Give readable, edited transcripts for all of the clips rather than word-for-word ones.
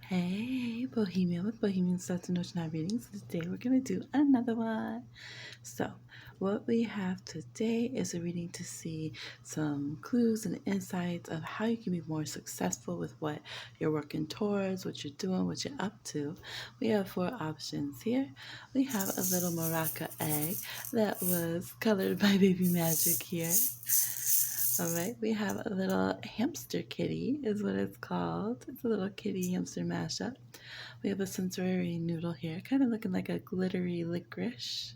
Hey, Bohemian with Bohemian Starts and Ocean Eye Readings. Today we're going to do another one. So, what we have today is a reading to see some clues and insights of how you can be more successful with what you're working towards, what you're doing, what you're up to. We have 4 options here. We have a little Maraca egg that was colored by Baby Magic here. All right, we have a little hamster kitty, is what it's called. It's a little kitty hamster mashup. We have a sensory noodle here, kind of looking like a glittery licorice.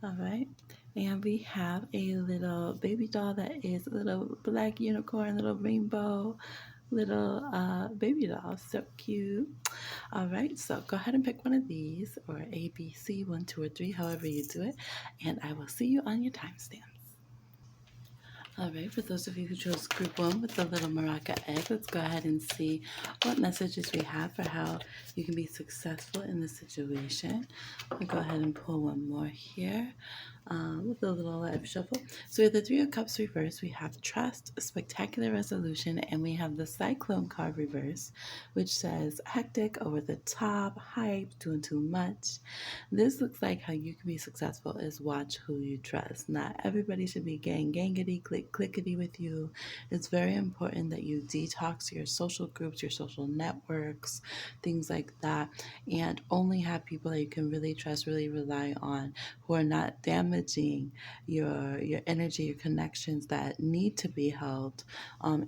All right, and we have a little baby doll that is a little black unicorn, little rainbow, little baby doll. So cute. All right, so go ahead and pick one of these, or A, B, C, 1, 2, or 3, however you do it, and I will see you on your timestamp. All right, for those of you who chose group 1 with the little Maraca egg, let's go ahead and see what messages we have for how you can be successful in this situation. I'll go ahead and pull one more here with a little live shuffle. So we have the 3 of Cups reverse, we have Trust, Spectacular Resolution, and we have the Cyclone card reverse, which says hectic, over the top, hype, doing too much. This looks like how you can be successful is watch who you trust. Not everybody should be gangity, clickety with you. It's very important that you detox your social groups, your social networks, things like that, and only have people that you can really trust, really rely on, who are not damaging your energy, your connections that need to be held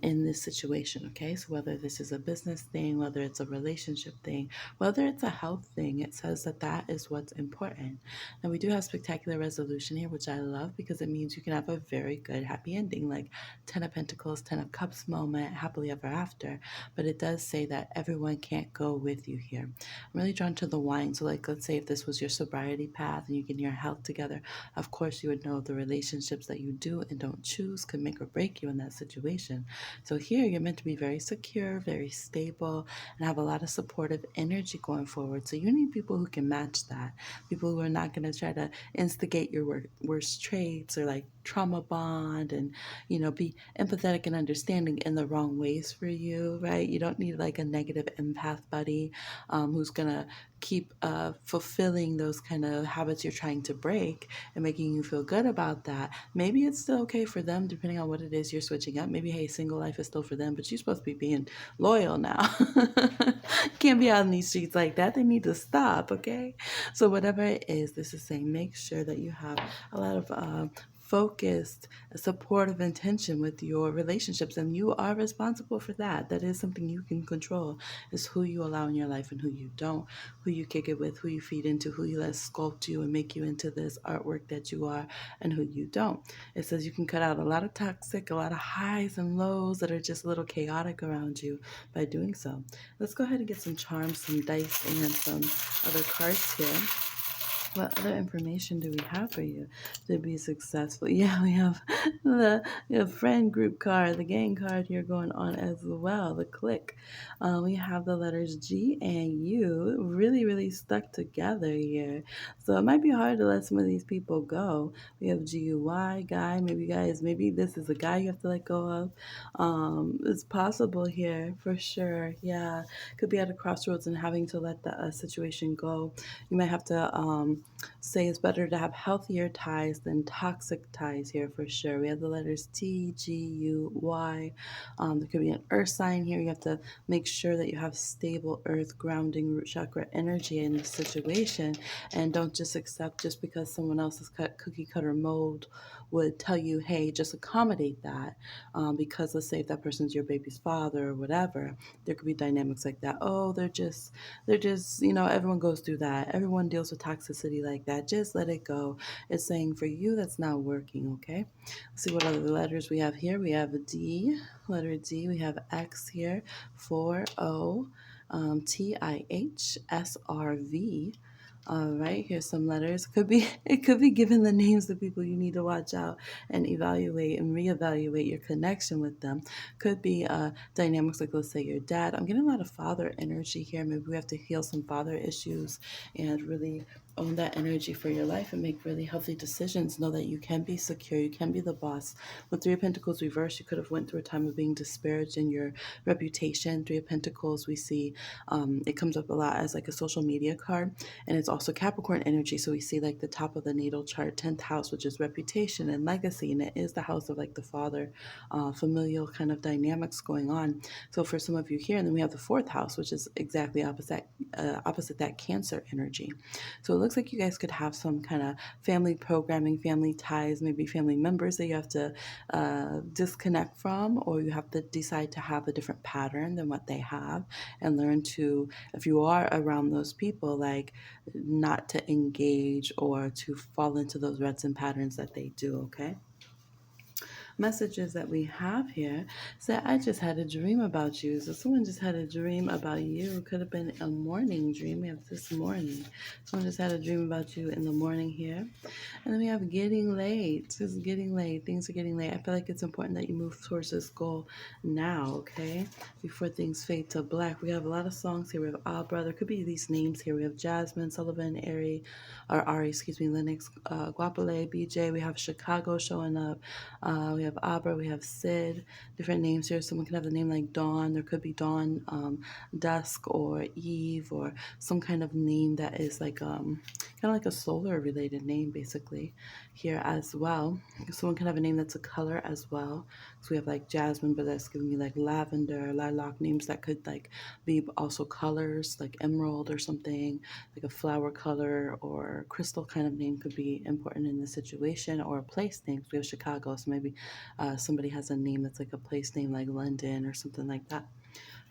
in this situation. Okay, so whether this is a business thing, whether it's a relationship thing, whether it's a health thing, it says that that is what's important. And we do have spectacular resolution here, which I love because it means you can have a very good happy ending, like 10 of Pentacles, 10 of Cups moment, happily ever after. But it does say that everyone can't go with you here. I'm really drawn to the wine. So like, let's say if this was your sobriety path and you get your health together, of course you would know the relationships that you do and don't choose could make or break you in that situation. So here you're meant to be very secure, very stable, and have a lot of supportive energy going forward. So you need people who can match that. People who are not going to try to instigate your worst traits or like trauma bond and, be empathetic and understanding in the wrong ways for you, right? You don't need like a negative empath buddy who's going to keep fulfilling those kind of habits you're trying to break and making you feel good about that. Maybe it's still okay for them depending on what it is you're switching up. Maybe, hey, single life is still for them, but you're supposed to be being loyal now. Can't be out in these streets like that. They need to stop, okay? So whatever it is, this is saying make sure that you have a lot of focused, supportive intention with your relationships, and you are responsible for that. That is something you can control, is who you allow in your life and who you don't, who you kick it with, who you feed into, who you let sculpt you and make you into this artwork that you are, and who you don't. It says you can cut out a lot of toxic, a lot of highs and lows that are just a little chaotic around you by doing so. Let's go ahead and get some charms, some dice, and some other cards here. What other information do we have for you to be successful? Yeah, we have the friend group card, the gang card here going on as well, the click. We have the letters G and U really, really stuck together here. So it might be hard to let some of these people go. We have GUY, guy, maybe this is a guy you have to let go of. It's possible here for sure. Yeah, could be at a crossroads and having to let the situation go. You might have to say it's better to have healthier ties than toxic ties here for sure. We have the letters T, G, U, Y. There could be an earth sign here. You have to make sure that you have stable earth grounding root chakra energy in the situation, and don't just accept just because someone else's cookie cutter mold would tell you, hey, just accommodate that. Because let's say if that person's your baby's father or whatever, there could be dynamics like that. Oh, they're just, everyone goes through that. Everyone deals with toxicity like that. Just let it go. It's saying for you that's not working, okay? Let's see what other letters we have here. We have a D, letter D. We have X here, 4O, TIHSRV. All right, here's some letters. It could be given the names of people you need to watch out and evaluate and reevaluate your connection with them. Could be dynamics like, let's say, your dad. I'm getting a lot of father energy here. Maybe we have to heal some father issues and really own that energy for your life and make really healthy decisions. Know that you can be secure, you can be the boss. With Three of Pentacles reversed, you could have went through a time of being disparaged in your reputation. Three of Pentacles, we see it comes up a lot as like a social media card, and it's also Capricorn energy. So we see like the top of the natal chart, 10th house, which is reputation and legacy, and it is the house of like the father, familial kind of dynamics going on. So for some of you here, and then we have the fourth house, which is exactly opposite that Cancer energy. So it looks like you guys could have some kind of family programming, family ties, maybe family members that you have to disconnect from, or you have to decide to have a different pattern than what they have, and learn to, if you are around those people, like not to engage or to fall into those ruts and patterns that they do. Okay, messages that we have here say, I just had a dream about you. So someone just had a dream about you. It could have been a morning dream. We have this morning. Someone just had a dream about you in the morning here. And then we have getting late. It's getting late. Things are getting late. I feel like it's important that you move towards this goal now, okay? Before things fade to black. We have a lot of songs here. We have Abra. There could be these names here. We have Jasmine, Sullivan, Ari, excuse me, Lennox, Guapale, BJ. We have Chicago showing up. We have Abra. We have Sid. Different names here. Someone can have the name like Dawn. There could be Dawn, Dusk, or Eve, or some kind of name that is like kind of like a solar related name basically here as well. Someone can have a name that's a color as well. So we have like Jasmine, but that's giving me like lavender, lilac, names that could like be also colors like emerald or something, like a flower color or crystal kind of name could be important in this situation, or a place name. So we have Chicago, so maybe somebody has a name that's like a place name like London or something like that.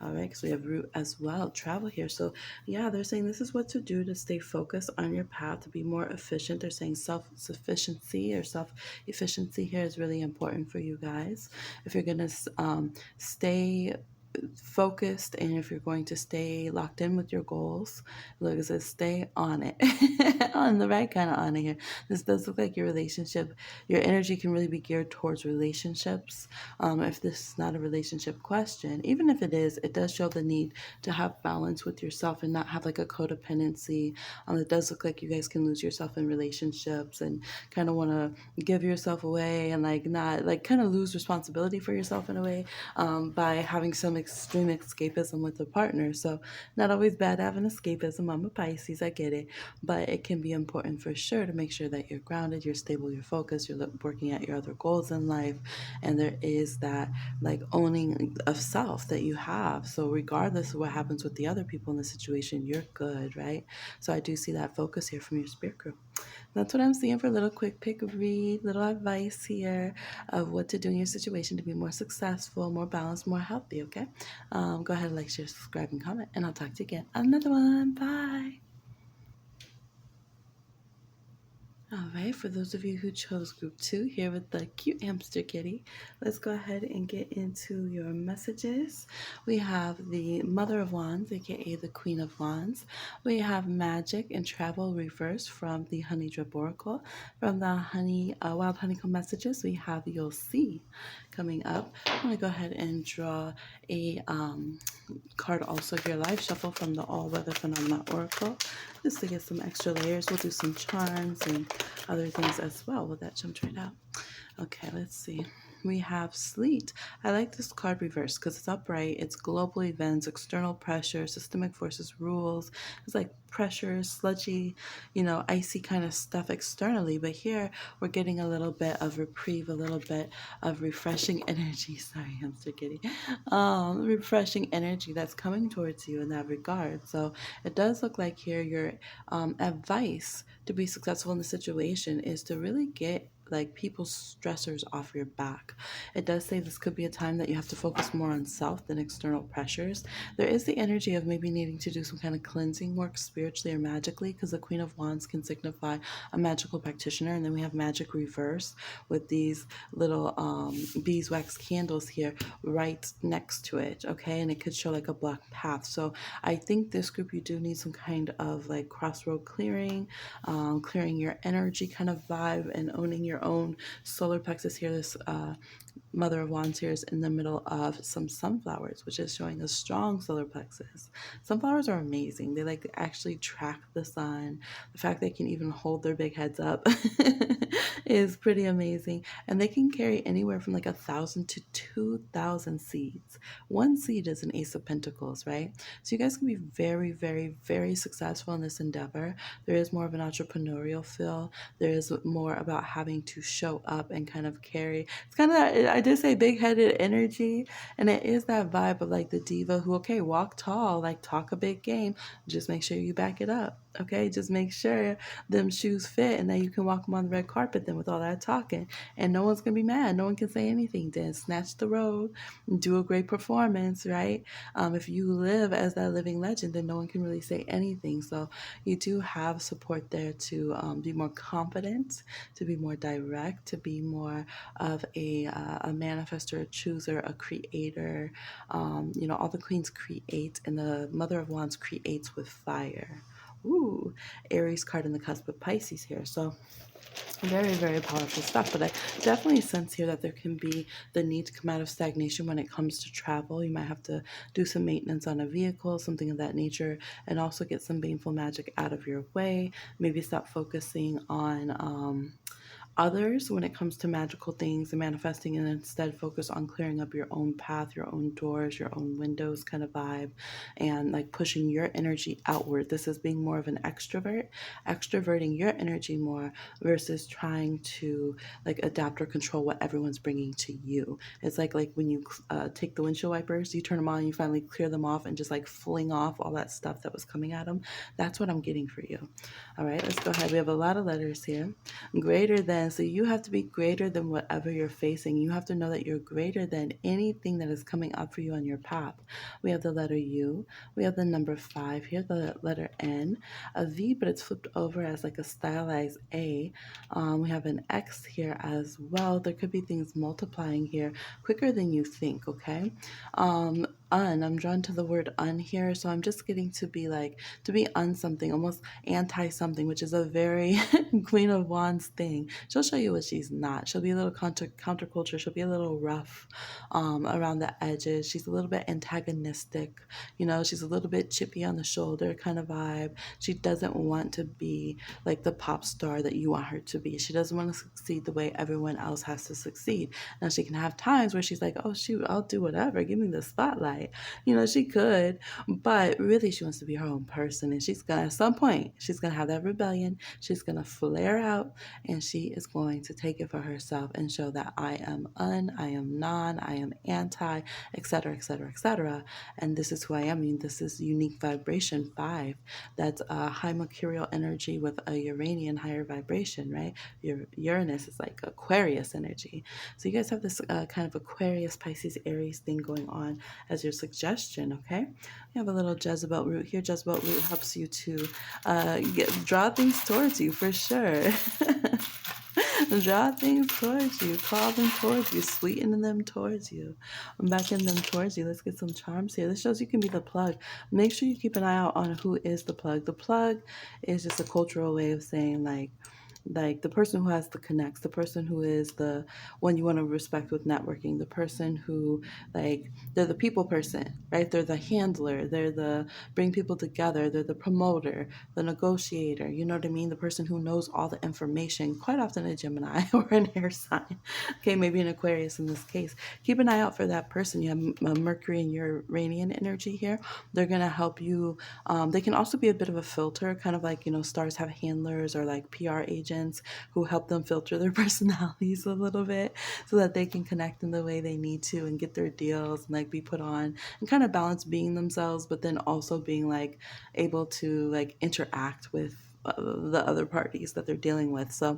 All right, because we have root as well, travel here. So, yeah, they're saying this is what to do to stay focused on your path, to be more efficient. They're saying self sufficiency or self efficiency here is really important for you guys. If you're going to stay focused, and if you're going to stay locked in with your goals, look, it says stay on it. On the right kind of on it here. This does look like your relationship, your energy can really be geared towards relationships. If this is not a relationship question, even if it is, it does show the need to have balance with yourself and not have like a codependency. It does look like you guys can lose yourself in relationships and kind of want to give yourself away, and like not like kind of lose responsibility for yourself in a way, by having some extreme escapism with a partner. So not always bad having escapism. I'm a Pisces, I get it, but it can be important for sure to make sure that you're grounded, you're stable, you're focused, you're working at your other goals in life, and there is that like owning of self that you have. So regardless of what happens with the other people in the situation, you're good, right? So I do see that focus here from your spirit group. That's what I'm seeing for a little quick pick read, little advice here of what to do in your situation to be more successful, more balanced, more healthy, okay? Go ahead, like, share, subscribe, and comment, and I'll talk to you again on another one. Bye. All right, for those of you who chose group 2 here with the cute hamster kitty, let's go ahead and get into your messages. We have the Mother of Wands, aka the Queen of Wands. We have Magic and Travel reversed from the Honey Drip Oracle. From the Wild Honeycomb messages, we have You'll See coming up. I'm going to go ahead and draw a card also here, live shuffle from the All Weather Phenomena Oracle, just to get some extra layers. We'll do some charms and other things as well. Well, that jumped right out. Okay, let's see. We have Sleet. I like this card reversed because it's upright. It's global events, external pressure, systemic forces, rules. It's like pressure, sludgy, icy kind of stuff externally. But here we're getting a little bit of reprieve, a little bit of refreshing energy. Sorry, hamster kitty. Refreshing energy that's coming towards you in that regard. So it does look like here your advice to be successful in the situation is to really get like people's stressors off your back. It does say this could be a time that you have to focus more on self than external pressures. There is the energy of maybe needing to do some kind of cleansing work spiritually or magically, because the Queen of Wands can signify a magical practitioner, and then we have magic reverse with these little beeswax candles here right next to it, okay? And it could show like a black path. So I think this group, you do need some kind of like crossroad clearing, clearing your energy kind of vibe, and owning your own solar plexus here. This Mother of Wands here is in the middle of some sunflowers, which is showing a strong solar plexus. Sunflowers are amazing. They like to actually track the sun. The fact they can even hold their big heads up is pretty amazing. And they can carry anywhere from like 1,000 to 2,000 seeds. One seed is an Ace of Pentacles, right? So you guys can be very, very, very successful in this endeavor. There is more of an entrepreneurial feel. There is more about having to show up and kind of carry. It's kind of, I did say big headed energy, and it is that vibe of like the diva who, okay, walk tall, like talk a big game, just make sure you back it up. Okay, just make sure them shoes fit and that you can walk them on the red carpet then with all that talking. And no one's gonna be mad. No one can say anything. Then snatch the road and do a great performance, right? If you live as that living legend, then no one can really say anything. So you do have support there to be more confident, to be more direct, to be more of a manifestor, a chooser, a creator. All the queens create, and the Mother of Wands creates with fire. Ooh, Aries card in the cusp of Pisces here. So very, very powerful stuff. But I definitely sense here that there can be the need to come out of stagnation when it comes to travel. You might have to do some maintenance on a vehicle, something of that nature, and also get some baneful magic out of your way. Maybe stop focusing on others when it comes to magical things and manifesting, and instead focus on clearing up your own path, your own doors, your own windows kind of vibe, and like pushing your energy outward. This is being more of an extrovert, extroverting your energy more versus trying to like adapt or control what everyone's bringing to you. It's like when you take the windshield wipers, you turn them on, you finally clear them off and just like fling off all that stuff that was coming at them. That's what I'm getting for you. All right, let's go ahead. We have a lot of letters here. Greater than, so you have to be greater than whatever you're facing. You have to know that you're greater than anything that is coming up for you on your path. We have the letter U. We have the number 5 here, the letter N, a V, but it's flipped over as like a stylized A. We have an X here as well. There could be things multiplying here quicker than you think, okay? I'm drawn to the word here, so I'm just getting to be like, to be something, almost anti something, which is a very Queen of Wands thing. She'll show you what she's not. She'll be a little counterculture. She'll be a little rough around the edges. She's a little bit antagonistic. She's a little bit chippy on the shoulder kind of vibe. She doesn't want to be like the pop star that you want her to be. She doesn't want to succeed the way everyone else has to succeed. Now, she can have times where she's like, oh, shoot, I'll do whatever. Give me the spotlight. She could, but really she wants to be her own person. And she's going to, at some point, she's going to have that rebellion. She's going to flare out, and she is going to take it for herself and show that I am I am non, I am anti, etc., etc., etc. And this is who I am. This is unique vibration 5. That's a high mercurial energy with a Uranian higher vibration, right? Your Uranus is like Aquarius energy. So you guys have this kind of Aquarius, Pisces, Aries thing going on as your suggestion, okay? We have a little Jezebel root here. Jezebel root helps you to draw things towards you for sure. Draw things towards you, call them towards you, sweeten them towards you, beckon them towards you. Let's get some charms here. This shows you can be the plug. Make sure you keep an eye out on who is the plug. The plug is just a cultural way of saying like the person who has the connects, the person who is the one you want to respect with networking, the person who like they're the people person, right? They're the handler, they're the bring people together, they're the promoter, the negotiator, you know what I mean? The person who knows all the information, quite often a Gemini or an air sign, okay, maybe an Aquarius in this case. Keep an eye out for that person. You have Mercury and Uranian energy here. They're going to help you. They can also be a bit of a filter, kind of like, stars have handlers or like PR agents who help them filter their personalities a little bit so that they can connect in the way they need to and get their deals and like be put on and kind of balance being themselves, but then also being like able to like interact with the other parties that they're dealing with. So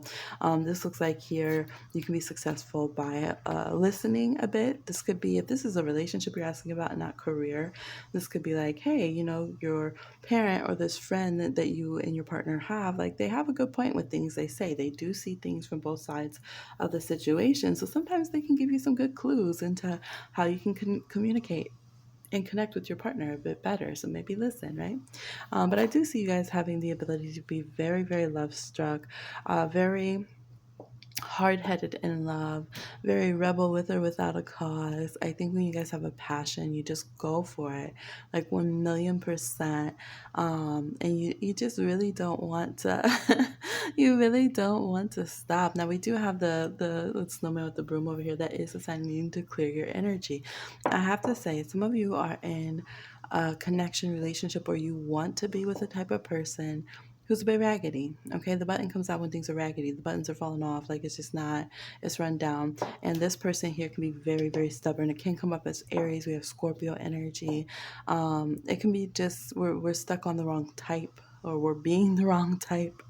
this looks like here you can be successful by listening a bit. This could be, if this is a relationship you're asking about and not career, this could be like, hey, your parent or this friend that you and your partner have, like they have a good point with things they say. They do see things from both sides of the situation. So sometimes they can give you some good clues into how you can communicate and connect with your partner a bit better. So maybe listen, right? But I do see you guys having the ability to be very, very love struck, very hard-headed in love, very rebel with or without a cause. I think when you guys have a passion, you just go for it, like 1,000,000%. And you just really don't want to, you really don't want to stop. Now we do have the snowman with the broom over here. That is a sign needing to clear your energy. I have to say, some of you are in a connection relationship, or you want to be with a type of person who's a bit raggedy. Okay, the button comes out when things are raggedy. The buttons are falling off, like it's just not, it's run down. And this person here can be very, very stubborn. It can come up as Aries. We have Scorpio energy. It can be just we're stuck on the wrong type, or we're being the wrong type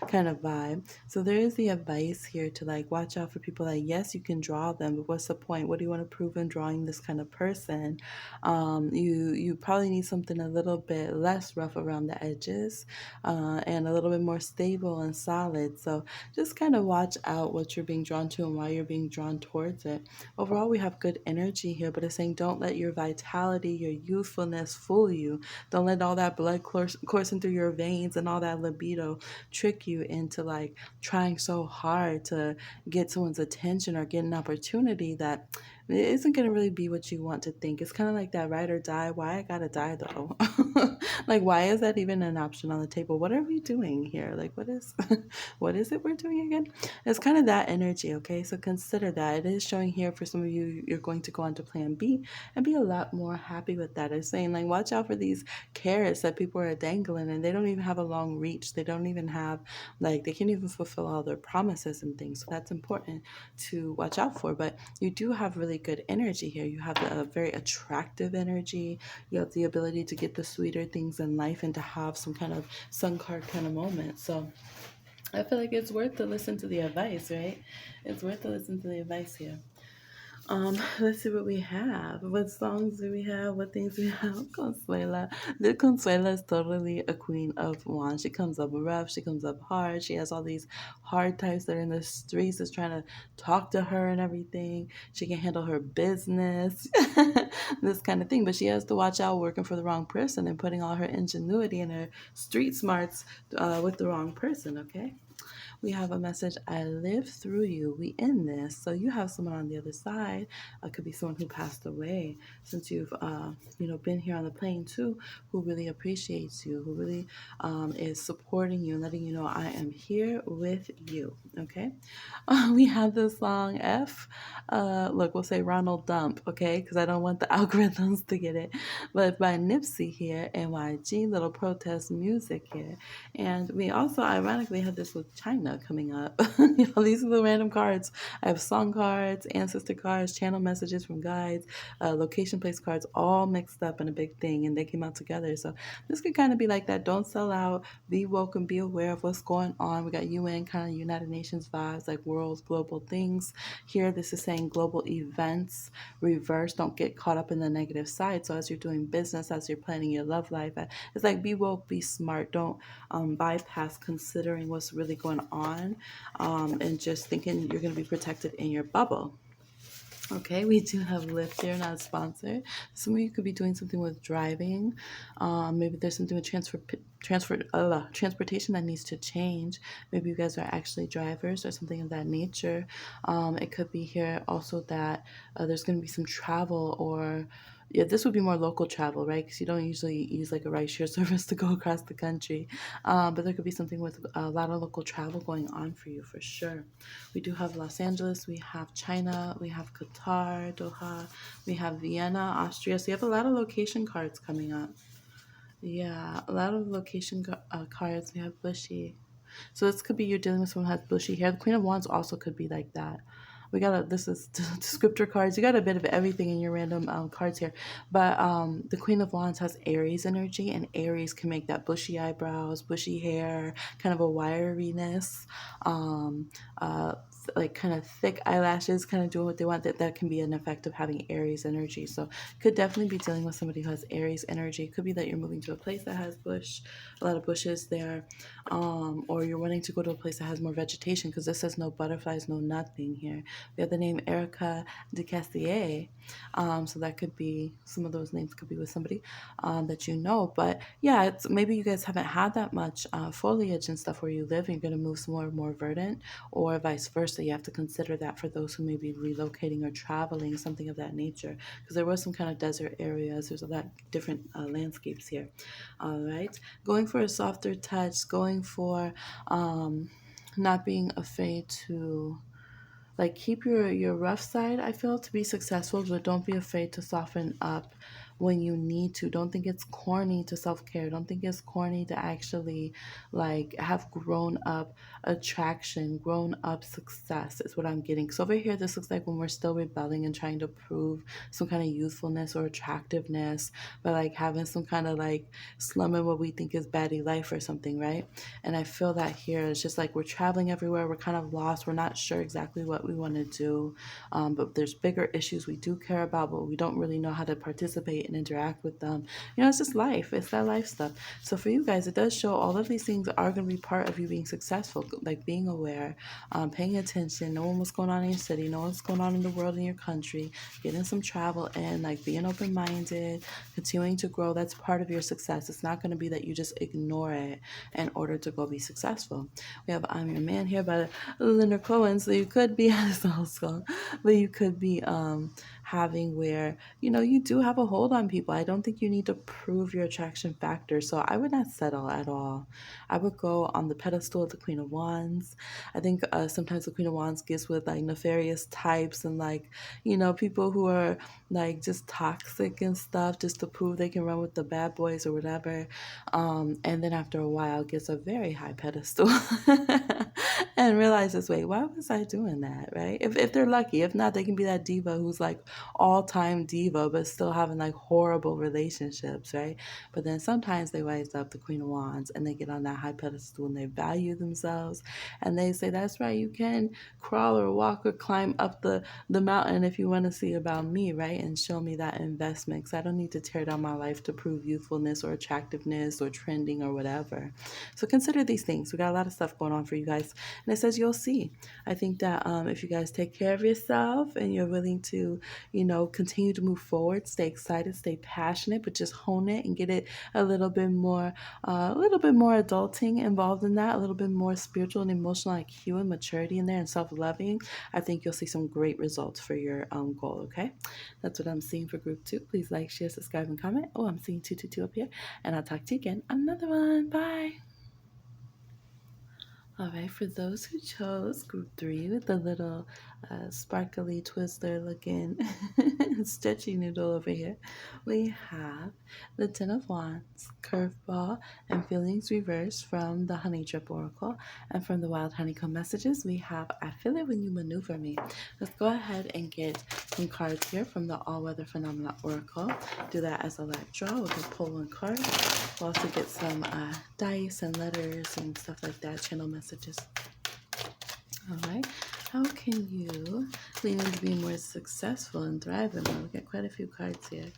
kind of vibe. So there is the advice here to like watch out for people that, yes, you can draw them, but what's the point? What do you want to prove in drawing this kind of person? You probably need something a little bit less rough around the edges, and a little bit more stable and solid. So just kind of watch out what you're being drawn to and why you're being drawn towards it. Overall, we have good energy here, but it's saying don't let your vitality, your youthfulness fool you. Don't let all that blood coursing through your veins and all that libido trick you into like trying so hard to get someone's attention or get an opportunity that it isn't going to really be what you want to think. It's kind of like that ride or die. Why I gotta die though? Like, why is that even an option on the table? What are we doing here? Like, what is, what is it we're doing again? It's kind of that energy, okay? So consider that. It is showing here for some of you, you're going to go on to plan B and be a lot more happy with that. It's saying, like, watch out for these carrots that people are dangling and they don't even have a long reach. They don't even have, like, they can't even fulfill all their promises and things. So that's important to watch out for. But you do have really good energy here. You have a very attractive energy. You have the ability to get the sweeter things in life and to have some kind of sun card kind of moment. So I feel like it's worth to listen to the advice, right? It's worth to listen to the advice here. Let's see what we have. What songs do we have? What things we have? Consuela. The Consuela is totally a queen of wands. She comes up rough. She comes up hard. She has all these hard types that are in the streets that's trying to talk to her and everything. She can handle her business, this kind of thing. But she has to watch out working for the wrong person and putting all her ingenuity and her street smarts with the wrong person, okay? We have a message, I live through you. We end this. So you have someone on the other side. It could be someone who passed away since you've, been here on the plane too, who really appreciates you, who really is supporting you and letting you know I am here with you. Okay. We have the song F. Look, we'll say Ronald Dump, okay? Because I don't want the algorithms to get it. But by Nipsey here, NYG, little protest music here. And we also ironically have this with China coming up. These are the random cards. I have song cards, ancestor cards, channel messages from guides, location place cards, all mixed up in a big thing, and they came out together. So this could kind of be like that. Don't sell out. Be woke and be aware of what's going on. We got UN, kind of United Nations vibes, like world, global things. Here, this is saying global events, reverse. Don't get caught up in the negative side. So as you're doing business, as you're planning your love life, it's like be woke, be smart. Don't bypass considering what's really going on, and just thinking you're going to be protected in your bubble. Okay, we do have Lyft here, not sponsored. Some of you could be doing something with driving. Maybe there's something with transportation that needs to change. Maybe you guys are actually drivers or something of that nature. It could be here also that there's going to be some travel, or yeah, this would be more local travel, right? Because you don't usually use like a ride share service to go across the country. But there could be something with a lot of local travel going on for you for sure. We do have Los Angeles, we have China, we have Qatar, Doha, we have Vienna, Austria. So you have a lot of location cards coming up. Yeah, a lot of location cards. We have Bushy. So this could be you're dealing with someone who has bushy hair. The Queen of Wands also could be like that. We got this is descriptor cards. You got a bit of everything in your random cards here. But the Queen of Wands has Aries energy, and Aries can make that bushy eyebrows, bushy hair, kind of a wiriness, um, uh, like kind of thick eyelashes, kind of doing what they want. That can be an effect of having Aries energy. So could definitely be dealing with somebody who has Aries energy. It could be that you're moving to a place that has a lot of bushes there, or you're wanting to go to a place that has more vegetation, because this says no butterflies, no nothing here. We have the name Erica de Castier, so that could be, some of those names could be with somebody that you know. But yeah, it's maybe you guys haven't had that much foliage and stuff where you live, and you're going to move some more verdant, or vice versa. course, that you have to consider that for those who may be relocating or traveling, something of that nature, because there was some kind of desert areas. There's a lot different landscapes here. All right, going for a softer touch, going for not being afraid to like keep your rough side, I feel, to be successful, but don't be afraid to soften up when you need to. Don't think it's corny to self-care. Don't think it's corny to actually like have grown up attraction, grown up success is what I'm getting. So over here, this looks like when we're still rebelling and trying to prove some kind of youthfulness or attractiveness, but like having some kind of like slumming what we think is baddie life or something, right? And I feel that here it's just like we're traveling everywhere. We're kind of lost. We're not sure exactly what we want to do. But there's bigger issues we do care about, but we don't really know how to participate and interact with them. It's just life. It's that life stuff. So for you guys, it does show all of these things are going to be part of you being successful, like being aware, paying attention, knowing what's going on in your city, knowing what's going on in the world, in your country, getting some travel in, like being open-minded, continuing to grow. That's part of your success. It's not going to be that you just ignore it in order to go be successful. We have I'm Your Man here by Leonard Cohen. So you could be at his old school, but you could be having where, you do have a hold on people. I don't think you need to prove your attraction factor. So I would not settle at all. I would go on the pedestal of the Queen of Wands. I think sometimes the Queen of Wands gets with like nefarious types and like, people who are like just toxic and stuff just to prove they can run with the bad boys or whatever. And then after a while gets a very high pedestal and realizes, wait, why was I doing that, right? If they're lucky. If not, they can be that diva who's like all-time diva but still having like horrible relationships, right? But then sometimes they rise up the Queen of Wands and they get on that high pedestal and they value themselves and they say, that's right, you can crawl or walk or climb up the mountain if you want to see about me, right? And show me that investment, because I don't need to tear down my life to prove youthfulness or attractiveness or trending or whatever. So consider these things. We got a lot of stuff going on for you guys. And it says you'll see. I think that if you guys take care of yourself and you're willing to, continue to move forward, stay excited, stay passionate, but just hone it and get it a little bit more adulting involved in that, a little bit more spiritual and emotional IQ and maturity in there and self-loving, I think you'll see some great results for your goal, okay? That's what I'm seeing for group 2. Please like, share, subscribe, and comment. Oh, I'm seeing 222 up here. And I'll talk to you again on another one. Bye. All right, for those who chose group 3 with the little sparkly twister looking stretchy noodle over here, we have the Ten of Wands, Curveball, and Feelings Reversed from the Honey Drip Oracle. And from the Wild Honeycomb Messages, we have I Feel It When You Maneuver Me. Let's go ahead and get some cards here from the All Weather Phenomena Oracle. Do that as a live draw. We'll go pull one card. We'll also get some dice and letters and stuff like that, channel messages. All right. How can you lean into being more successful and thriving? Well, we got quite a few cards here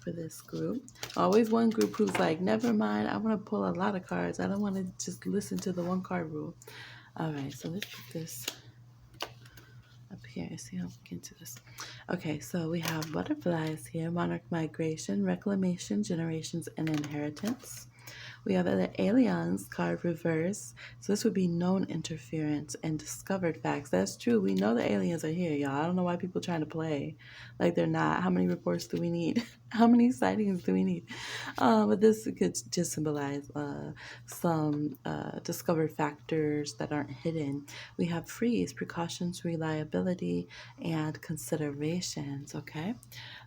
for this group. Always one group who's like, never mind, I want to pull a lot of cards. I don't want to just listen to the one card rule. All right, so let's put this up here. See how we get into this. Okay, so we have butterflies here, monarch migration, reclamation, generations, and inheritance. We have the aliens card reverse. So this would be known interference and discovered facts. That's true. We know the aliens are here, y'all. I don't know why people trying to play like they're not. How many reports do we need? How many sightings do we need? But this could just symbolize some discovered factors that aren't hidden. We have freeze, precautions, reliability, and considerations, okay?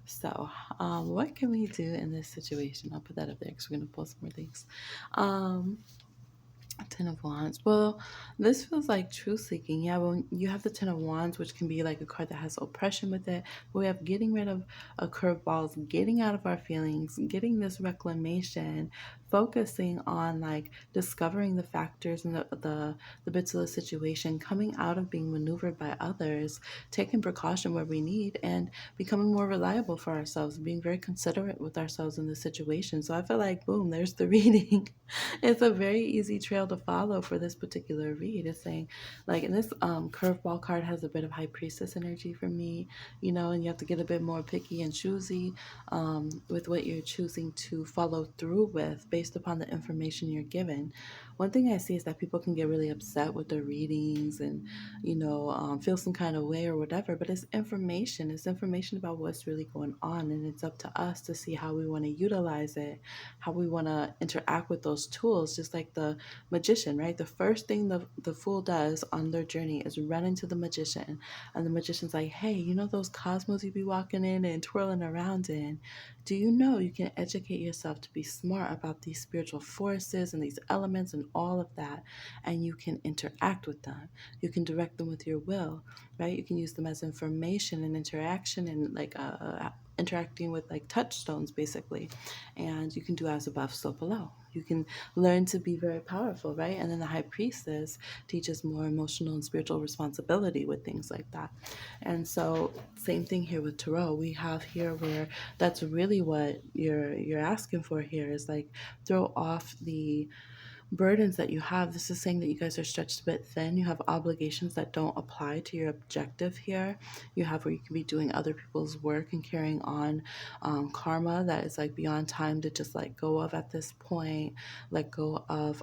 So what can we do in this situation? I'll put that up there because we're going to pull some more things. Ten of Wands. Well, this feels like truth seeking. Yeah, well, you have the Ten of Wands, which can be like a card that has oppression with it. But we have getting rid of curveballs, getting out of our feelings, getting this reclamation, focusing on like discovering the factors and the bits of the situation, coming out of being maneuvered by others, taking precaution where we need, and becoming more reliable for ourselves, being very considerate with ourselves in the situation. So I feel like, boom, there's the reading. It's a very easy trail trail to follow for this particular read. It's saying, like, and this curveball card has a bit of high priestess energy for me, and you have to get a bit more picky and choosy with what you're choosing to follow through with based upon the information you're given. One thing I see is that people can get really upset with their readings and, feel some kind of way or whatever, but it's information. It's information about what's really going on, and it's up to us to see how we want to utilize it, how we want to interact with those tools, just like the magician, right? The first thing the fool does on their journey is run into the magician, and the magician's like, hey, those cosmos you be walking in and twirling around in? Do you know you can educate yourself to be smart about these spiritual forces and these elements and all of that, and you can interact with them. You can direct them with your will, right? You can use them as information and interaction and like interacting with like touchstones basically, and you can do as above so below. You can learn to be very powerful, right? And then the high priestess teaches more emotional and spiritual responsibility with things like that. And so same thing here with tarot. We have here where that's really what you're asking for here is like throw off the burdens that you have. This is saying that you guys are stretched a bit thin. You have obligations that don't apply to your objective here. You have where you can be doing other people's work and carrying on karma that is like beyond time to just let go of at this point. Let go of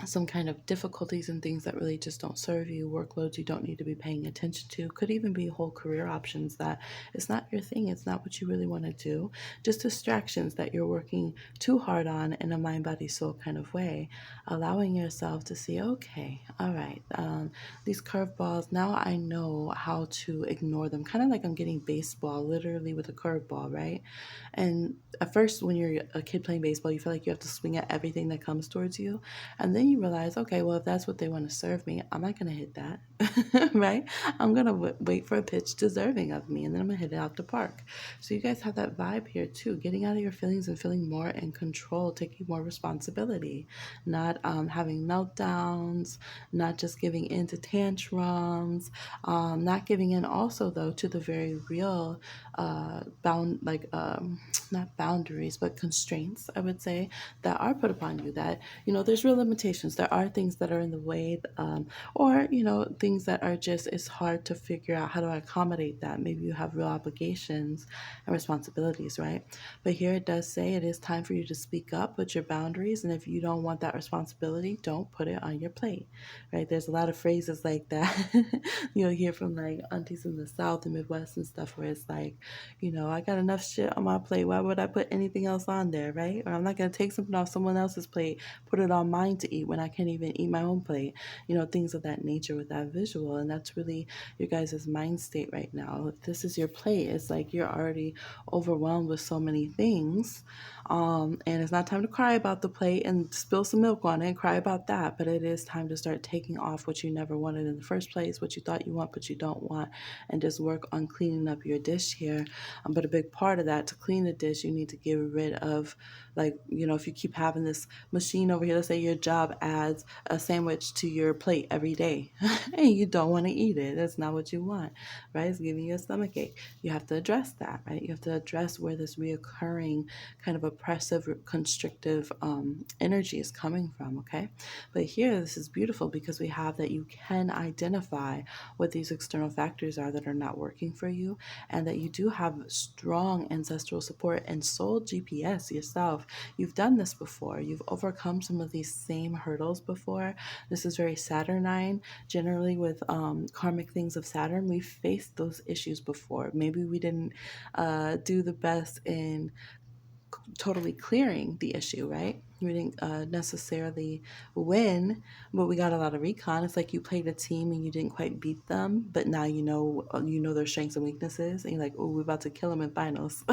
some kind of difficulties and things that really just don't serve you, workloads you don't need to be paying attention to. Could even be whole career options that it's not your thing, it's not what you really want to do. Just distractions that you're working too hard on in a mind, body, soul kind of way. Allowing yourself to see, okay, all right, these curveballs, now I know how to ignore them. Kind of like I'm getting baseball, literally with a curveball, right? And at first, when you're a kid playing baseball, you feel like you have to swing at everything that comes towards you. And then you realize, okay, well, if that's what they want to serve me, I'm not going to hit that, right? I'm going to wait for a pitch deserving of me, and then I'm going to hit it out the park. So you guys have that vibe here too, getting out of your feelings and feeling more in control, taking more responsibility, not having meltdowns, not just giving in to tantrums, not giving in also, though, to the very real not boundaries, but constraints, I would say, that are put upon you that, there's real limitations. There are things that are in the way, or, things that are just, it's hard to figure out how to accommodate that. Maybe you have real obligations and responsibilities, right? But here it does say it is time for you to speak up with your boundaries. And if you don't want that responsibility, don't put it on your plate, right? There's a lot of phrases like that you'll hear from like aunties in the South and Midwest and stuff where it's like, I got enough shit on my plate. Why would I put anything else on there, right? Or I'm not going to take something off someone else's plate, put it on mine to eat when I can't even eat my own plate. Things of that nature with that visual. And that's really your guys' mind state right now. If this is your plate, it's like you're already overwhelmed with so many things. And it's not time to cry about the plate and spill some milk on it and cry about that. But it is time to start taking off what you never wanted in the first place, what you thought you want, but you don't want, and just work on cleaning up your dish here. But a big part of that, to clean the dish, you need to get rid of, like, if you keep having this machine over here, let's say your job adds a sandwich to your plate every day and you don't want to eat it. That's not what you want, right? It's giving you a stomach ache. You have to address that, right? You have to address where this reoccurring kind of oppressive, constrictive energy is coming from, okay? But here, this is beautiful because we have that you can identify what these external factors are that are not working for you, and that you do have strong ancestral support and soul GPS yourself. You've done this before. You've overcome some of these same hurdles before. This is very Saturnine. Generally with karmic things of Saturn, we've faced those issues before. Maybe we didn't do the best in totally clearing the issue, right? We didn't necessarily win, but we got a lot of recon. It's like you played a team and you didn't quite beat them, but now you know their strengths and weaknesses, and you're like, oh, we're about to kill them in finals.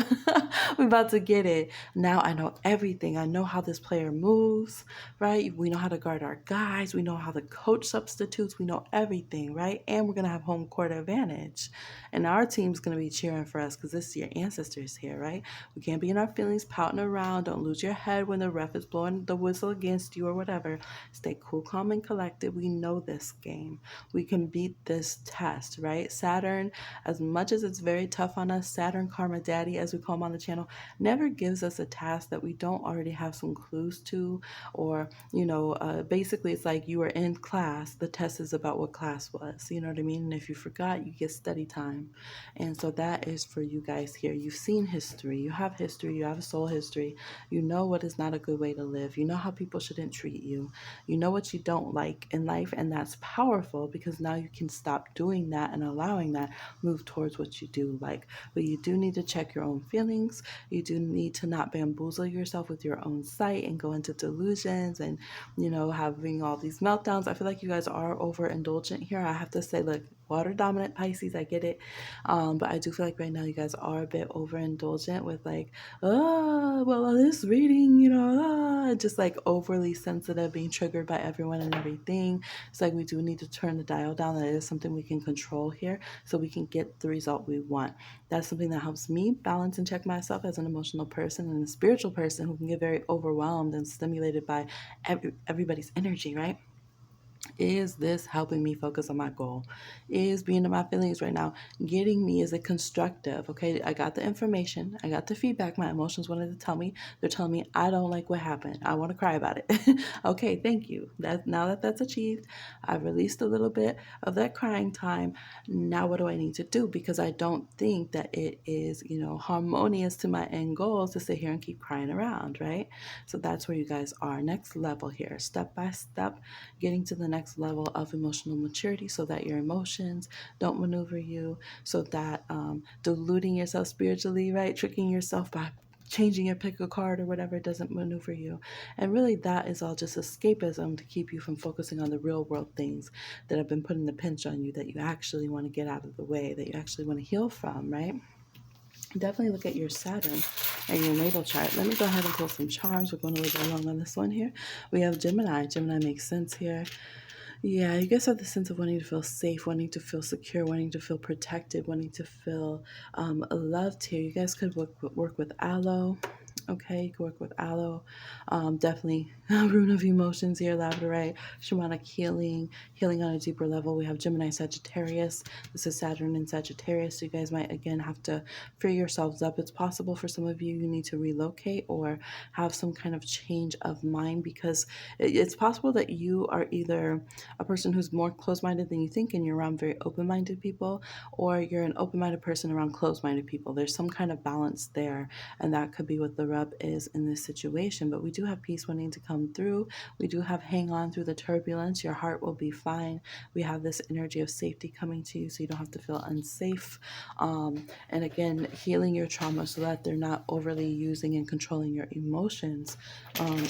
We're about to get it. Now I know everything. I know how this player moves, right? We know how to guard our guys. We know how the coach substitutes. We know everything, right? And we're gonna have home court advantage, and our team's gonna be cheering for us because this is your ancestors here, right? We can't be in our feelings, power pouting around. Don't lose your head when the ref is blowing the whistle against you or whatever. Stay cool, calm, and collected. We know this game. We can beat this test, right? Saturn, as much as it's very tough on us, Saturn Karma Daddy, as we call him on the channel, never gives us a task that we don't already have some clues to, or, basically it's like you were in class, the test is about what class was, you know what I mean? And if you forgot, you get study time. And so that is for you guys here. You've seen history, you have history, you have a soul history, you know what is not a good way to live, you know how people shouldn't treat you, you know what you don't like in life, and that's powerful because now you can stop doing that and allowing that move towards what you do like. But you do need to check your own feelings. You do need to not bamboozle yourself with your own sight and go into delusions and, having all these meltdowns. I feel like you guys are overindulgent here. I have to say, look, water dominant Pisces, I get it. But I do feel like right now you guys are a bit overindulgent with like, oh, well, this reading, just like overly sensitive, being triggered by everyone and everything. It's like we do need to turn the dial down. That is something we can control here so we can get the result we want. That's something that helps me balance and check myself as an emotional person and a spiritual person who can get very overwhelmed and stimulated by everybody's energy, right? Is this helping me focus on my goal? Is being in my feelings right now getting me? Is it constructive? Okay, I got the information, I got the feedback. My emotions wanted to tell me. They're telling me I don't like what happened. I want to cry about it. Okay, thank you. That now that that's achieved, I've released a little bit of that crying time. Now what do I need to do? Because I don't think that it is, harmonious to my end goals to sit here and keep crying around, right? So that's where you guys are. Next level here, step by step, getting to the next level of emotional maturity so that your emotions don't maneuver you, so that deluding yourself spiritually, right? Tricking yourself by changing your pick a card or whatever doesn't maneuver you. And really, that is all just escapism to keep you from focusing on the real world things that have been putting the pinch on you that you actually want to get out of the way, that you actually want to heal from, right? Definitely look at your Saturn and your natal chart. Let me go ahead and pull some charms. We're going a little bit long on this one here. We have Gemini. Gemini makes sense here. Yeah, you guys have the sense of wanting to feel safe, wanting to feel secure, wanting to feel protected, wanting to feel loved here. You guys could work with aloe. Okay, you can work with aloe. Definitely rune of emotions here, labradorite, shamanic healing, healing on a deeper level. We have Gemini, Sagittarius. This is Saturn in Sagittarius. So you guys might again have to free yourselves up. It's possible for some of you need to relocate or have some kind of change of mind, because it's possible that you are either a person who's more closed-minded than you think and you're around very open-minded people, or you're an open-minded person around closed-minded people. There's some kind of balance there, and that could be what the rub is in this situation. But we do have peace wanting to come through. We do have hang on through the turbulence. Your heart will be fine. We have this energy of safety coming to you so you don't have to feel unsafe. And again, healing your trauma so that they're not overly using and controlling your emotions.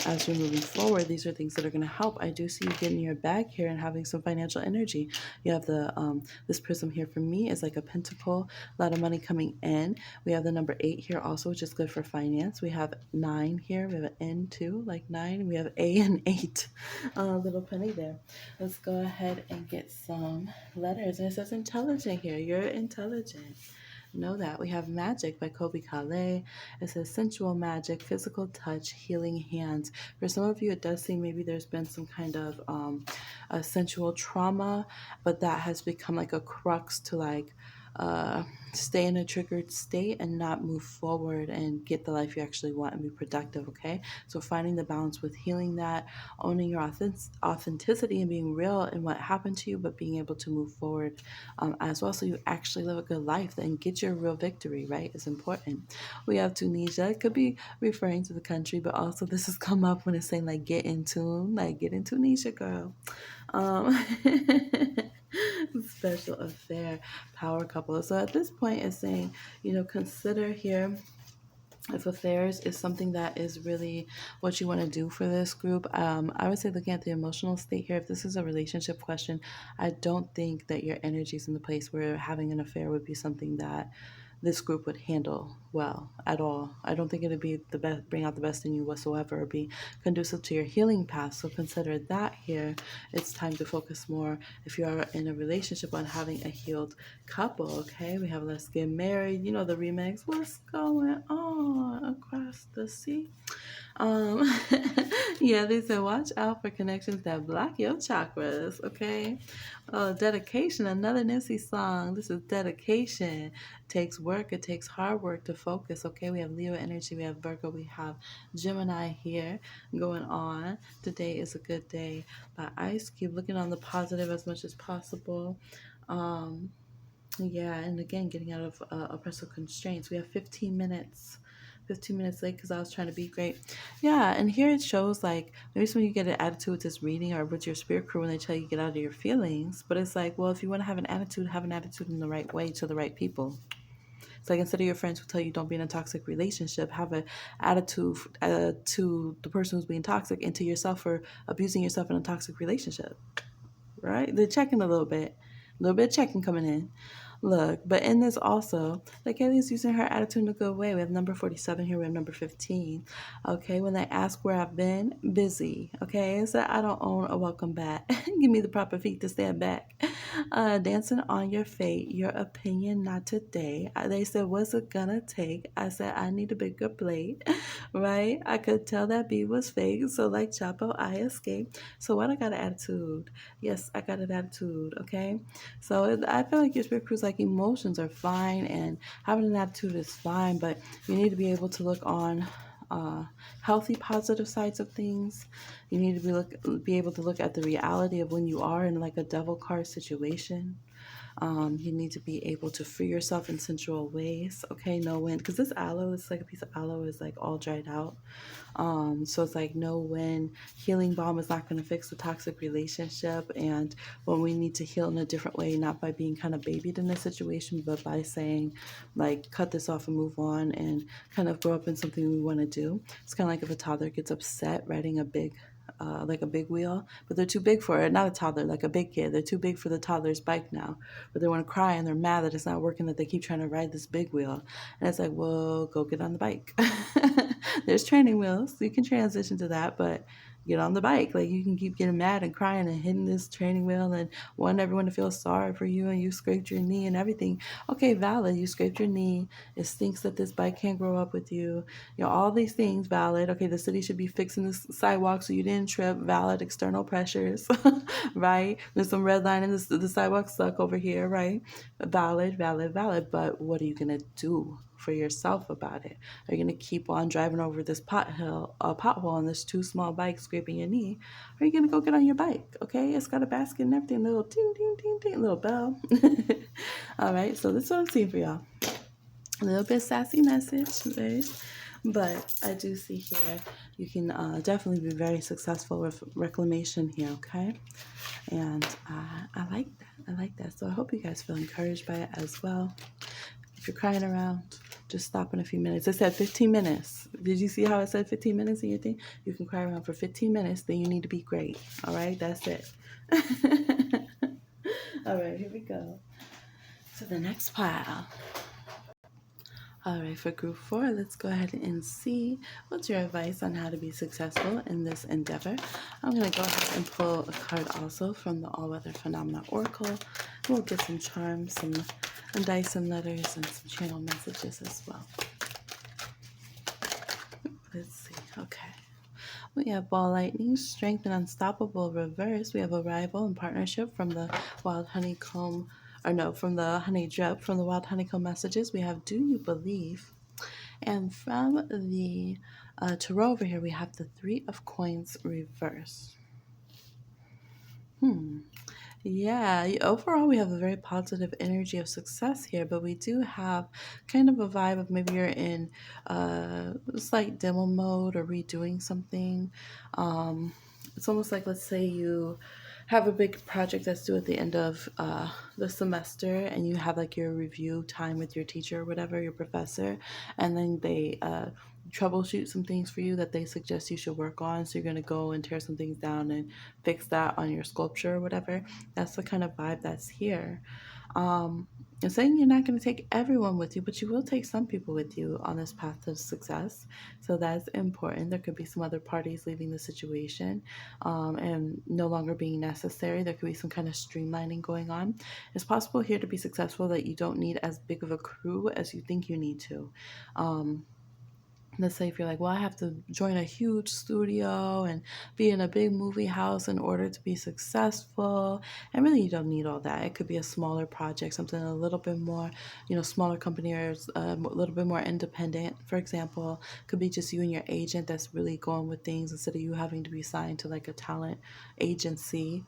As you're moving forward, these are things that are going to help. I do see you getting your bag here and having some financial energy. You have the this prism here for me is like a pentacle, a lot of money coming in. We have the number 8 here also, which is good for finance. We have 9 here. We have an N too, like 9. We have A and 8, little penny there. Let's go ahead and get some letters. And it says intelligent here. You're intelligent. Know that. We have Magic by Kobe Kale. It says sensual magic, physical touch, healing hands. For some of you, it does seem maybe there's been some kind of a sensual trauma, but that has become like a crux to like stay in a triggered state and not move forward and get the life you actually want and be productive. Okay, so finding the balance with healing that, owning your authenticity and being real in what happened to you, but being able to move forward as well, so you actually live a good life and get your real victory, right, is important. We have Tunisia. It could be referring to the country, but also this has come up when it's saying like get in tune, like get in Tunisia, girl. um Special affair, power couple. So at this point it's saying, consider here if affairs is something that is really what you want to do for this group. I would say, looking at the emotional state here, if this is a relationship question, I don't think that your energy is in the place where having an affair would be something that this group would handle well at all. I don't think it'd be the best, bring out the best in you whatsoever, or be conducive to your healing path. So consider that here. It's time to focus more, if you are in a relationship, on having a healed couple. Okay, we have Let's Get Married. You know the remix. What's going on across the sea? Um, yeah, they said watch out for connections that block your chakras. Okay. Dedication, another Nipsey song. This is dedication. Takes work. It takes hard work to focus. Okay. We have Leo energy. We have Virgo. We have Gemini here going on. Today is a good day by Ice Cube. Looking on the positive as much as possible. Um, yeah, and again, getting out of oppressive constraints. We have 15 minutes. 15 minutes late because I was trying to be great. Yeah, and here it shows like maybe when you get an attitude with this reading or with your spirit crew when they tell you get out of your feelings. But it's like, well, if you want to have an attitude in the right way to the right people. It's like instead of your friends who tell you don't be in a toxic relationship, have an attitude to the person who's being toxic and to yourself for abusing yourself in a toxic relationship. Right? They're checking a little bit of checking coming in. Look, but in this also, like Kelly's using her attitude in a good way. We have number 47 here, we have number 15. Okay, when they ask where I've been, busy. Okay, so I don't own a welcome back. Give me the proper feet to stand back. Dancing on your fate, your opinion, not today. They said, what's it gonna take? I said, I need a bigger plate, right? I could tell that beat was fake, so like Chapo, I escaped. So what, I got an attitude. Yes, I got an attitude, okay? So I feel like your spirit crew's like emotions are fine and having an attitude is fine, but you need to be able to look on healthy, positive sides of things. You need to be able to look at the reality of when you are in like a devil card situation. You need to be able to free yourself in sensual ways. Okay, know when, because this aloe, it's like a piece of aloe is like all dried out. So it's like know when healing balm is not going to fix the toxic relationship, and when we need to heal in a different way, not by being kind of babied in a situation, but by saying like cut this off and move on and kind of grow up in something we want to do. It's kind of like if a toddler gets upset riding a big like a big wheel, but they're too big for it. Not a toddler, like a big kid. They're too big for the toddler's bike now, but they want to cry and they're mad that it's not working, that they keep trying to ride this big wheel. And it's like, well, go get on the bike. There's training wheels. You can transition to that, but get on the bike. Like you can keep getting mad and crying and hitting this training wheel and wanting everyone to feel sorry for you, and you scraped your knee and everything. Okay, valid. You scraped your knee. It stinks that this bike can't grow up with you. You know, all these things valid. Okay, the city should be fixing the sidewalk so you didn't trip. Valid. External pressures, right? There's some red line and the sidewalk stuck over here, right? Valid, valid, valid. But what are you gonna do for yourself about it? Are you gonna keep on driving over this pothole on this too small bike, scraping your knee? Or are you gonna go get on your bike? Okay, it's got a basket and everything, little ding ding ding ding, little bell. All right, so this is what I'm seeing for y'all. A little bit sassy message, right? But I do see here you can definitely be very successful with reclamation here, okay? And I like that. I like that. So I hope you guys feel encouraged by it as well. If you're crying around, just stop in a few minutes. It said 15 minutes. Did you see how it said 15 minutes in your thing? You can cry around for 15 minutes, then you need to be great. All right, that's it. All right, here we go. So the next pile. All right, for group 4, let's go ahead and see what's your advice on how to be successful in this endeavor. I'm going to go ahead and pull a card also from the All Weather Phenomena Oracle. We'll get some charms, some dice and letters, and some channel messages as well. Let's see. Okay. We have Ball Lightning, Strength and Unstoppable Reverse. We have Arrival and Partnership from the Wild Honeycomb, from the Honey Drip, from the Wild Honeycomb Messages. We have Do You Believe? And from the Tarot over here, we have the Three of Coins Reverse. Yeah, overall we have a very positive energy of success here, but we do have kind of a vibe of maybe you're in slight demo mode or redoing something. It's almost like, let's say you have a big project that's due at the end of the semester, and you have like your review time with your teacher or whatever, your professor, and then they troubleshoot some things for you that they suggest you should work on. So you're going to go and tear some things down and fix that on your sculpture or whatever. That's the kind of vibe that's here. I'm saying you're not going to take everyone with you, but you will take some people with you on this path to success. So that's important. There could be some other parties leaving the situation and no longer being necessary. There could be some kind of streamlining going on. It's possible here to be successful that you don't need as big of a crew as you think you need to. Um, let's say if you're like, well, I have to join a huge studio and be in a big movie house in order to be successful. And really, you don't need all that. It could be a smaller project, something a little bit more, smaller company or a little bit more independent. For example, could be just you and your agent that's really going with things instead of you having to be signed to like a talent agency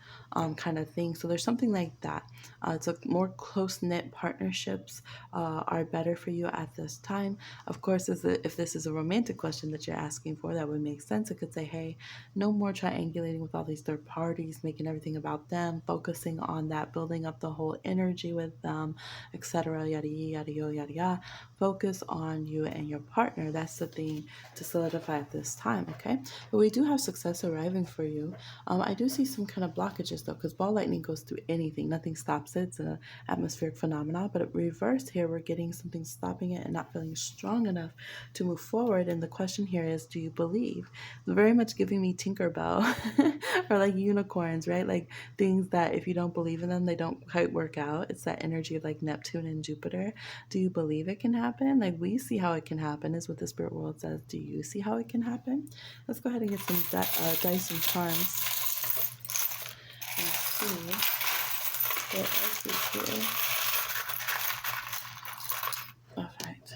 kind of thing. So there's something like that. It's a more close knit partnerships are better for you at this time. Of course, if this is a romantic question that you're asking for, that would make sense. It could say, hey, no more triangulating with all these third parties, making everything about them, focusing on that, building up the whole energy with them, etc. Yada yada yada yada yada. Focus on you and your partner. That's the thing to solidify at this time, okay? But we do have success arriving for you. I do see some kind of blockages though, because ball lightning goes through anything. Nothing stops it. It's an atmospheric phenomenon. But reversed here, we're getting something stopping it and not feeling strong enough to move forward. And the question here is, do you believe? It's very much giving me Tinkerbell or like unicorns, right? Like things that if you don't believe in them, they don't quite work out. It's that energy of like Neptune and Jupiter. Do you believe it can happen? Like we see how it can happen is what the spirit world says. Do you see how it can happen? Let's go ahead and get some dice and charms and see what else is here. All right.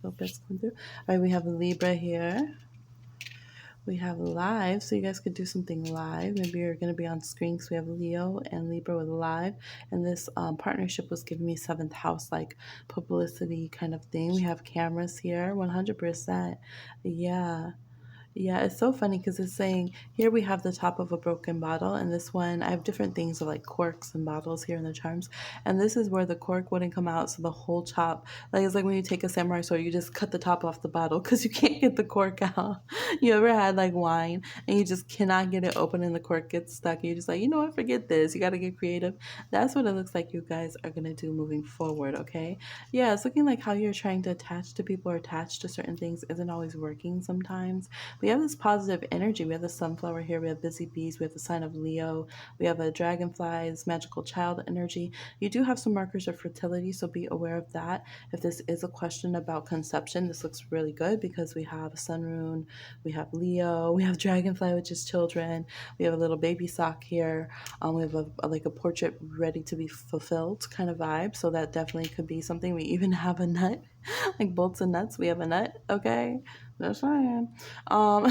So best going through. All right, we have a Libra here. We have live, so you guys could do something live. Maybe you're going to be on screen because we have Leo and Libra with live. And this partnership was giving me seventh house, like publicity kind of thing. We have cameras here, 100%. Yeah. Yeah, it's so funny because it's saying here we have the top of a broken bottle, and this one I have different things of like corks and bottles here in the charms, and this is where the cork wouldn't come out, so the whole top, like it's like when you take a samurai sword, you just cut the top off the bottle because you can't get the cork out. You ever had like wine and you just cannot get it open and the cork gets stuck? And you're just like, you know what, forget this. You got to get creative. That's what it looks like you guys are gonna do moving forward. Okay, yeah, it's looking like how you're trying to attach to people or attach to certain things isn't always working sometimes. We have this positive energy. We have the sunflower here. We have busy bees. We have the sign of Leo. We have a dragonfly's magical child energy. You do have some markers of fertility, so be aware of that. If this is a question about conception, this looks really good because we have sun rune, we have Leo, we have dragonfly, which is children. We have a little baby sock here. We have like a portrait ready to be fulfilled kind of vibe. So that definitely could be something. We even have a nut, like bolts and nuts. We have a nut. Okay, that's fine. Um,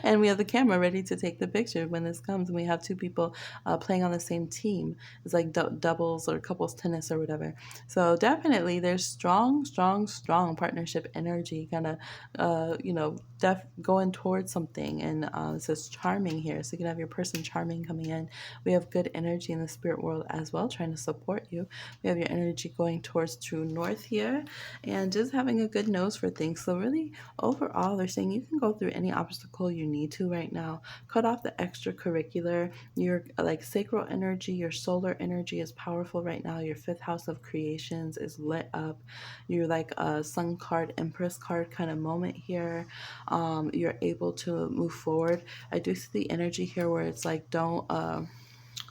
and we have the camera ready to take the picture when this comes. And we have two people playing on the same team. It's like doubles or couples tennis or whatever. So definitely there's strong, strong, strong partnership energy kind of, going towards something. And it says charming here. So you can have your person charming coming in. We have good energy in the spirit world as well, trying to support you. We have your energy going towards true north here and just having a good nose for things. So really overall, they're saying you can go through any obstacle you need to right now. Cut off the extracurricular. Your like sacral energy, your solar energy is powerful right now. Your fifth house of creations is lit up. You're like a sun card, empress card kind of moment here. You're able to move forward. I do see the energy here where it's like don't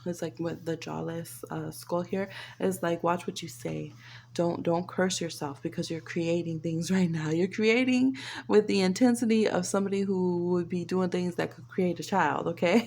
it's like with the jawless skull here is like watch what you say. Don't curse yourself because you're creating things right now. You're creating with the intensity of somebody who would be doing things that could create a child. Okay,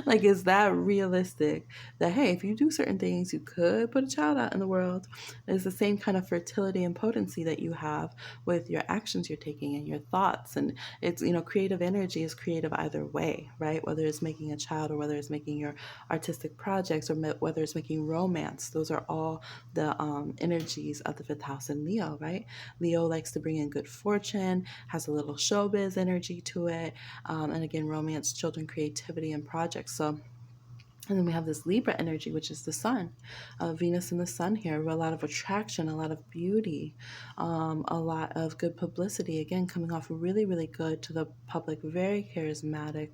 like is that realistic that hey, if you do certain things you could put a child out in the world? It's the same kind of fertility and potency that you have with your actions you're taking and your thoughts. And it's creative energy is creative either way, right? Whether it's making a child or whether it's making your artistic projects or whether it's making romance. Those are all the energies of the fifth house in Leo, right? Leo likes to bring in good fortune, has a little showbiz energy to it. And again, romance, children, creativity, and projects. So And then we have this Libra energy, which is the sun, Venus and the sun here. A lot of attraction, a lot of beauty, a lot of good publicity. Again, coming off really, really good to the public. Very charismatic,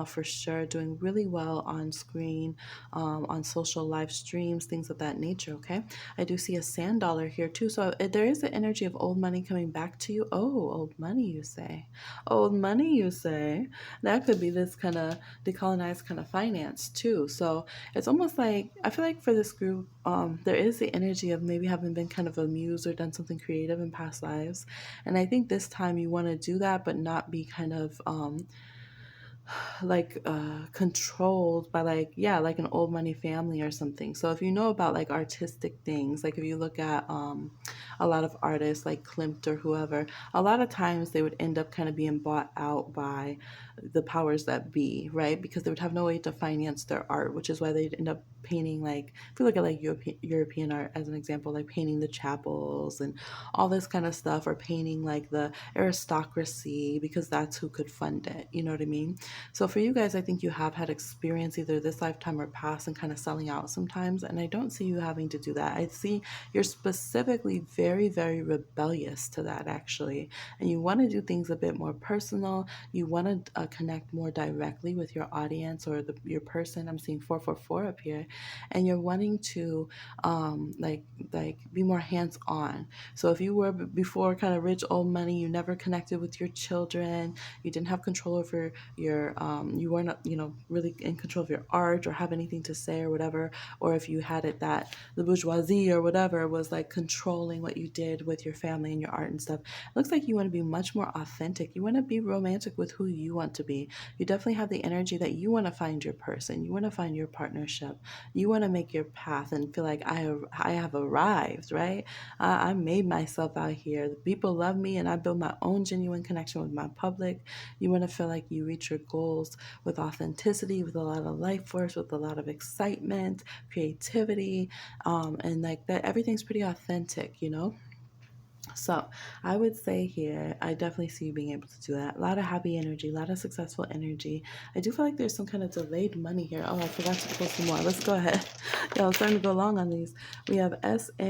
for sure. Doing really well on screen, on social live streams, things of that nature. Okay, I do see a sand dollar here too. So there is the energy of old money coming back to you. Oh, old money, you say? Old money, you say? That could be this kind of decolonized kind of finance too. So it's almost like I feel like for this group, there is the energy of maybe having been kind of amused or done something creative in past lives, and I think this time you want to do that, but not be kind of controlled by like an old money family or something. So if you know about like artistic things, like if you look at a lot of artists like Klimt or whoever, a lot of times they would end up kind of being bought out by the powers that be, right? Because they would have no way to finance their art, which is why they'd end up painting, like if you look at like European art as an example, like painting the chapels and all this kind of stuff, or painting like the aristocracy, because that's who could fund it, you know what I mean? So for you guys, I think you have had experience either this lifetime or past and kind of selling out sometimes. And I don't see you having to do that. I see you're specifically very, very rebellious to that actually. And you want to do things a bit more personal. You want to connect more directly with your audience or your person. I'm seeing 444 up here. And you're wanting to be more hands on. So if you were before kind of rich old money, you never connected with your children, you didn't have control over your you weren't really in control of your art or have anything to say or whatever, or if you had it that the bourgeoisie or whatever was like controlling what you did with your family and your art and stuff, it looks like you want to be much more authentic. You want to be romantic with who you want to be. You definitely have the energy that you want to find your person, you want to find your partnership, you want to make your path and feel like I have arrived, right? I made myself out here, the people love me, and I build my own genuine connection with my public. You want to feel like you reach your goals with authenticity, with a lot of life force, with a lot of excitement, creativity, and like that everything's pretty authentic, you know? So I would say here, I definitely see you being able to do that. A lot of happy energy, a lot of successful energy. I do feel like there's some kind of delayed money here. Oh, I forgot to pull some more. Let's go ahead. Yeah, I'm starting to go long on these. We have SA.